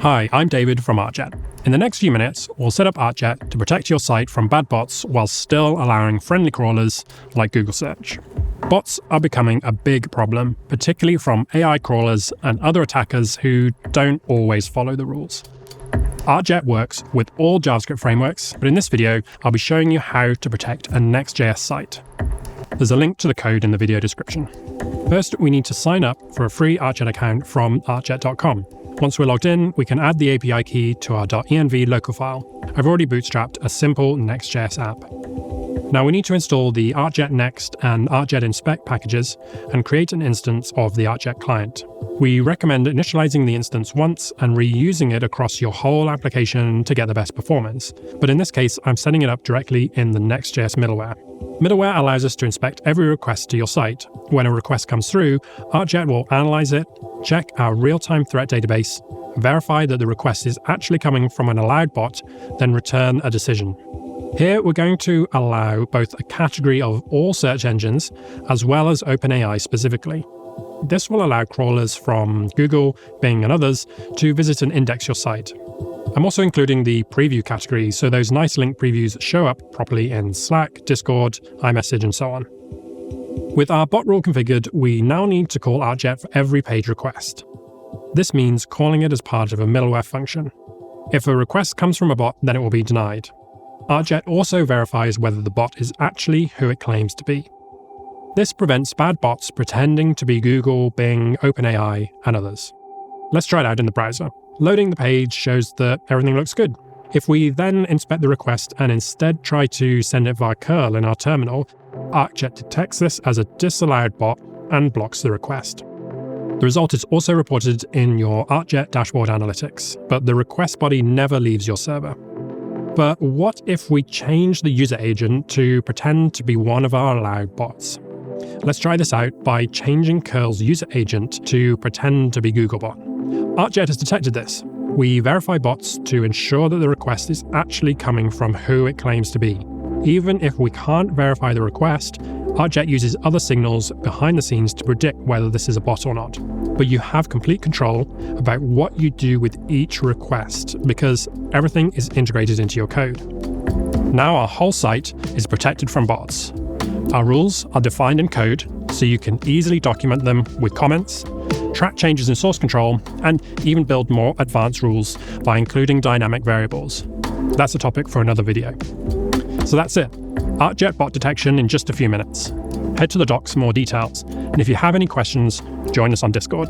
Hi, I'm David from Arcjet. In the next few minutes, we'll set up Arcjet to protect your site from bad bots while still allowing friendly crawlers like Google Search. Bots are becoming a big problem, particularly from AI crawlers and other attackers who don't always follow the rules. Arcjet works with all JavaScript frameworks, but in this video, I'll be showing you how to protect a Next.js site. There's a link to the code in the video description. First, we need to sign up for a free Arcjet account from arcjet.com. Once we're logged in, we can add the API key to our .env local file. I've already bootstrapped a simple Next.js app. Now we need to install the Arcjet Next and Arcjet Inspect packages and create an instance of the Arcjet client. We recommend initializing the instance once and reusing it across your whole application to get the best performance. But in this case, I'm setting it up directly in the Next.js middleware. Middleware allows us to inspect every request to your site. When a request comes through, Arcjet will analyze it, check our real-time threat database, verify that the request is actually coming from an allowed bot, then return a decision. Here, we're going to allow both a category of all search engines as well as OpenAI specifically. This will allow crawlers from Google, Bing, and others to visit and index your site. I'm also including the preview category, so those nice link previews show up properly in Slack, Discord, iMessage, and so on. With our bot rule configured, we now need to call Arcjet for every page request. This means calling it as part of a middleware function. If a request comes from a bot, then it will be denied. Arcjet also verifies whether the bot is actually who it claims to be. This prevents bad bots pretending to be Google, Bing, OpenAI, and others. Let's try it out in the browser. Loading the page shows that everything looks good. If we then inspect the request and instead try to send it via curl in our terminal, Arcjet detects this as a disallowed bot and blocks the request. The result is also reported in your Arcjet dashboard analytics, but the request body never leaves your server. But what if we change the user agent to pretend to be one of our allowed bots? Let's try this out by changing curl's user agent to pretend to be Googlebot. Arcjet has detected this. We verify bots to ensure that the request is actually coming from who it claims to be. Even if we can't verify the request, Arcjet uses other signals behind the scenes to predict whether this is a bot or not. But you have complete control about what you do with each request because everything is integrated into your code. Now our whole site is protected from bots. Our rules are defined in code, so you can easily document them with comments, track changes in source control, and even build more advanced rules by including dynamic variables. That's a topic for another video. So that's it. Arcjet bot detection in just a few minutes. Head to the docs for more details, and if you have any questions, join us on Discord.